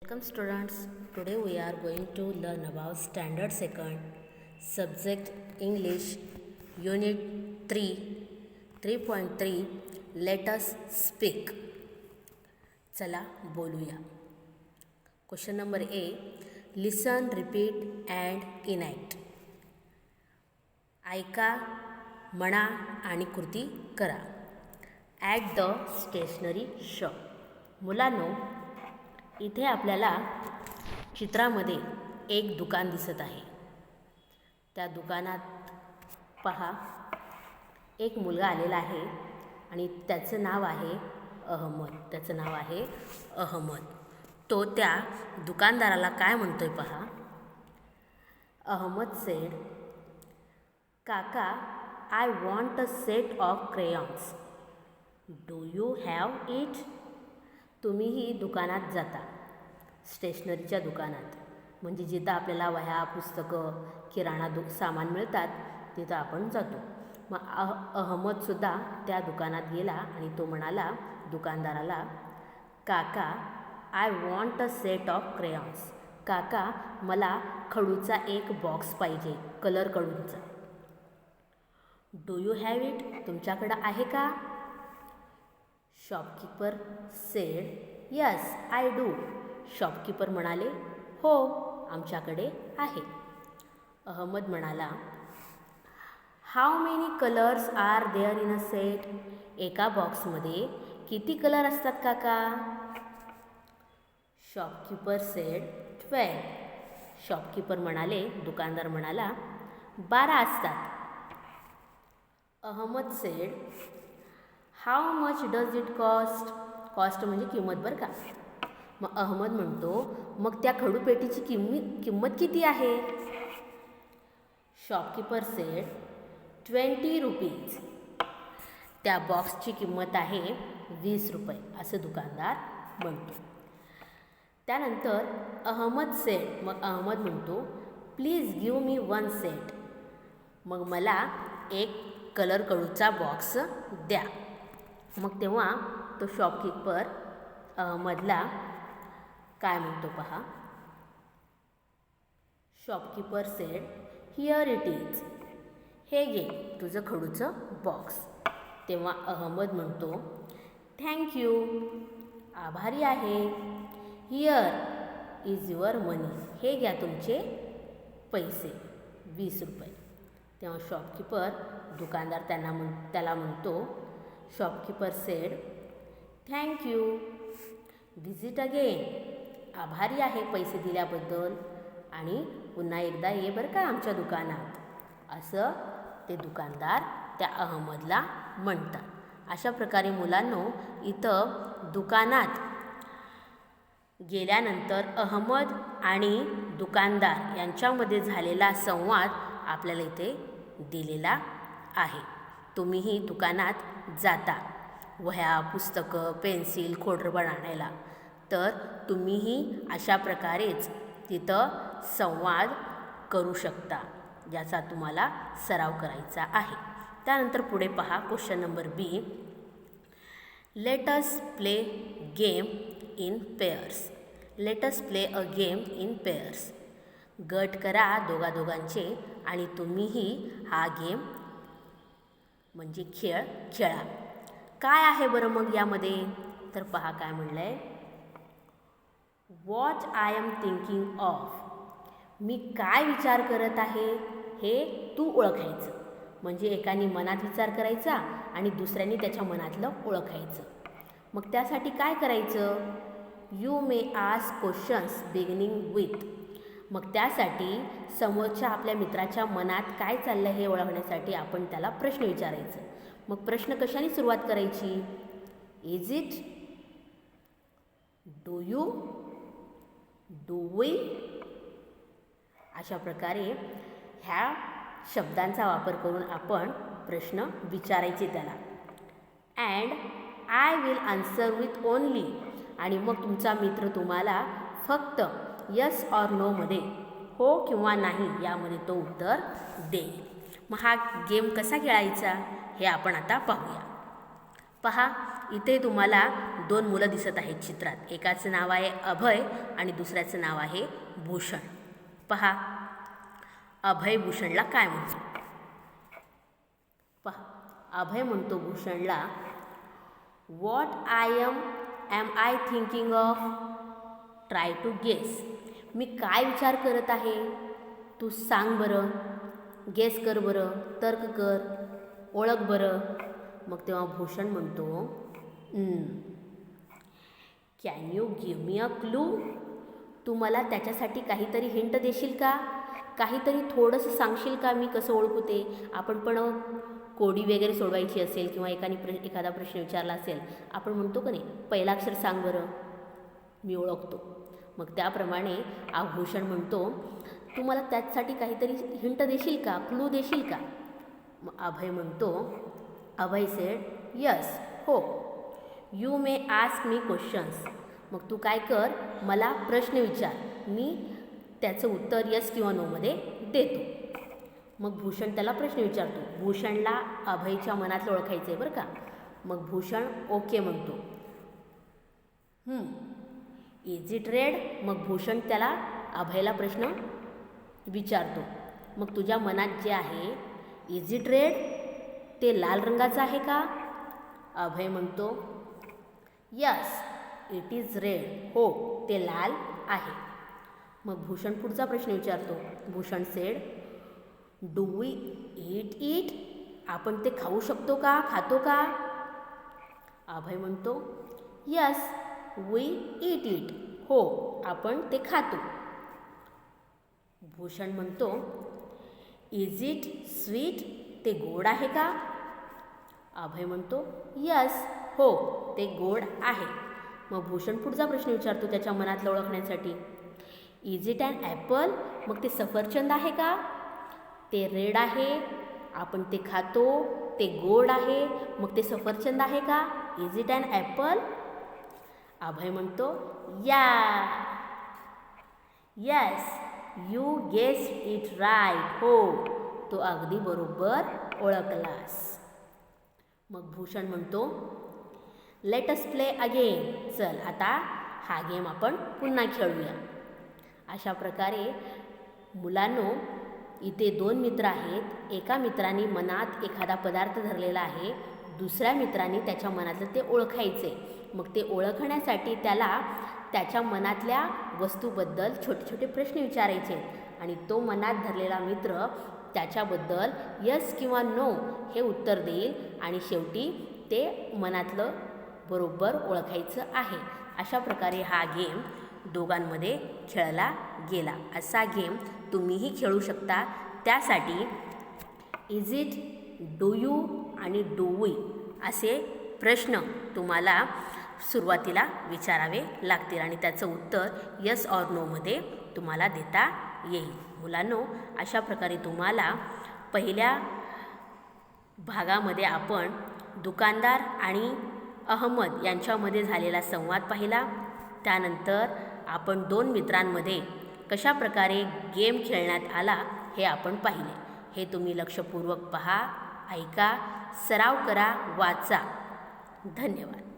Welcome students. Today we are going to learn about standard second subject English unit 3.3 let us speak. चला बोलूया. Question number A, listen, repeat and enact. ऐका, म्हणा आणि कृती करा. At the stationery shop. मुलांनो, इथे आपल्याला चित्रामध्ये एक दुकान दिसत आहे. त्या दुकानात पहा, एक मुलगा आलेला आहे आणि त्याचं नाव आहे अहमद. तो त्या दुकानदाराला काय म्हणतोय पहा. अहमद सेड, काका, I want a set of crayons. Do you have it? तुम्हीही दुकानात जाता, स्टेशनरीच्या दुकानात, म्हणजे जिथं आपल्याला वह्या, पुस्तकं, किराणा सामान मिळतात तिथं आपण जातो. मग अहमदसुद्धा त्या दुकानात गेला आणि तो म्हणाला दुकानदाराला, काका, I want a set of crayons. काका, मला खडूचा एक बॉक्स पाहिजे, कलर खडूचा. Do you have it? तुमच्याकडं आहे का? Shopkeeper said, yes I do. Shopkeeper म्हणाले, हो, आमच्याकडे आहे. अहमद म्हणाला, how many colours are there in a set? एका बॉक्समध्ये किती कलर असतात काका? Shopkeeper sed, 12. शॉपकीपर म्हणाले, दुकानदार म्हणाला, 12 असतात. Ahmed said, how much does it cost? Cost म्हणजे किंमत बरं का. मग अहमद म्हणतो, मग त्या खडूपेटीची किंमत किती आहे? Shopkeeper sed, 20 rupees. त्या बॉक्सची किंमत आहे 20 रुपये, असं दुकानदार म्हणतो. त्यानंतर मग अहमद म्हणतो, प्लीज गिव मी 1 सेट. मग मला एक कलर खडूचा बॉक्स द्या. मग तेव्हा तो शॉपकीपर अहमदला काय म्हणतो पहा. Shopkeeper sed, here it is. हे घे तुझं खडूचं बॉक्स. तेव्हा अहमद म्हणतो, थँक्यू, आभारी आहे. हिअर इज युअर मनी. हे घ्या तुमचे पैसे, 20 रुपये. तेव्हा शॉपकीपर दुकानदार त्याला म्हणतो, shopkeeper sed, thank you, visit again. आभारी आहे पैसे दिल्याबद्दल आणि पुन्हा एकदा ये बरं का आमच्या दुकानात, असं ते दुकानदार त्या अहमदला म्हणतात. अशा प्रकारे मुलांनो, इथं दुकानात गेल्यानंतर अहमद आणि दुकानदार यांच्यामध्ये झालेला संवाद आपल्याला इथे दिलेला आहे. तुम्हीही दुकानात जाता वह्या, पुस्तकं, पेन्सिल, खोडरबर आणायला, तर तुम्हीही अशा प्रकारेच तिथं संवाद करू शकता, ज्याचा तुम्हाला सराव करायचा आहे. त्यानंतर पुढे पहा, question number B, let us play game in pairs. Let us play a game in pairs. गट करा दोघांचे आणि तुम्हीही हा गेम म्हणजे खेळ खेळा. काय आहे बरं मग यामध्ये? तर पहा काय म्हणलं आहे, what I am thinking of. मी काय विचार करत आहे हे तू ओळखायचं. म्हणजे एकाने मनात विचार करायचा आणि दुसऱ्याने त्याच्या मनातलं ओळखायचं. मग त्यासाठी काय करायचं? You may ask questions beginning with. मग त्यासाठी समोरच्या आपल्या मित्राच्या मनात काय चाललं हे ओळखण्यासाठी आपण त्याला प्रश्न विचारायचं. मग प्रश्न कशाने सुरुवात करायची? Is it, do you, do we. अशा प्रकारे ह्या शब्दांचा वापर करून आपण प्रश्न विचारायचे त्याला. And I will answer with only. आणि मग तुमचा मित्र तुम्हाला फक्त यस ऑर नोमध्ये, हो किंवा नाही यामध्ये तो उत्तर देईल. मग हा गेम कसा खेळायचा हे आपण आता पाहूया. पहा, इथे तुम्हाला दोन मुलं दिसत आहेत चित्रात. एकाचं नाव आहे अभय आणि दुसऱ्याचं नाव आहे भूषण. पहा अभय भूषणला काय म्हणतो. पहा अभय म्हणतो भूषणला, what am I thinking of, try to guess. मी काय विचार करत आहे तू सांग बरं, गेस कर बरं, तर्क कर, ओळख बरं. मग तेव्हा भूषण म्हणतो, can you give me a clue. तू मला त्याच्यासाठी काहीतरी हिंट देशील का, काहीतरी थोडंसं सांगशील का मी कसं ओळखू ते. आपण पण कोडी वगैरे सोडवायची असेल किंवा एखादा प्रश्न विचारला असेल, आपण म्हणतो का नाही, पहिला अक्षर सांग बरं मी ओळखतो. मग त्याप्रमाणे भूषण म्हणतो, तू मला त्यासाठी काहीतरी हिंट देशील का, क्लू देशील का. मग अभय म्हणतो, अभय सेड, यस, हो, you may ask me questions. मग तू काय कर, मला प्रश्न विचार, मी त्याचं उत्तर यस किंवा नोमध्ये देतो. मग भूषण त्याला प्रश्न विचारतो. भूषणला अभयच्या मनातलं ओळखायचं आहे बरं का. मग भूषण ओके म्हणतो. Is it red. मग भूषण त्याला अभयला प्रश्न विचारतो, मग तुझ्या मनात जे आहे इज इट रेड, ते लाल रंगाचं आहे का. अभय म्हणतो, यस इट इज रेड, हो ते लाल आहे. मग भूषण पुढचा प्रश्न विचारतो. Bhushan said, do we eat it. आपण ते खाऊ शकतो का, खातो का. अभय म्हणतो, यस वी ईट इट, हो आपण ते खातो. भूषण म्हणतो, इज इट स्वीट. ते गोड आहे का. अभय म्हणतो, यस, हो ते गोड आहे. मग भूषण पुढचा प्रश्न विचारतो त्याच्या मनातलं ओळखण्यासाठी. Is it an apple. मग ते सफरचंद आहे का. ते रेड आहे, आपण ते खातो, ते गोड आहे, मग ते सफरचंद आहे का. Is it an apple. Abhay म्हणतो, yes you guess it right, हो तो अगदी बरोबर ओळखलास. मग भूषण म्हणतो, लेट अस प्ले अगेन. चल आता हा गेम आपण पुन्हा खेळूया. अशा प्रकारे मुलांनो, इथे दोन मित्र आहेत. एका मित्राने मनात एखादा पदार्थ धरलेला आहे, दुसऱ्या मित्राने त्याच्या मनातलं ते ओळखायचे. मग ते ओळखण्यासाठी त्याला त्याच्या मनातल्या वस्तूबद्दल छोटे छोटे प्रश्न विचारायचे आणि तो मनात धरलेला मित्र त्याच्याबद्दल यस किंवा नो हे उत्तर देईल आणि शेवटी ते मनातलं बरोबर ओळखायचं आहे. अशा प्रकारे हा गेम दोघांमध्ये खेळला गेला. असा गेम तुम्हीही खेळू शकता. त्यासाठी इज इट, डू यू आणि डू वी असे प्रश्न तुम्हाला सुरुवातीला विचारावे लागतील आणि त्याचं उत्तर यस ऑर नोमध्ये तुम्हाला देता येईल. मुलांनो, अशा प्रकारे तुम्हाला पहिल्या भागामध्ये आपण दुकानदार आणि अहमद यांच्यामध्ये झालेला संवाद पाहिला. त्यानंतर आपण दोन मित्रांमध्ये कशा प्रकारे गेम खेळण्यात आला हे आपण पाहिले. हे तुम्ही लक्षपूर्वक पहा, ऐका, सराव करा, वाचा. धन्यवाद.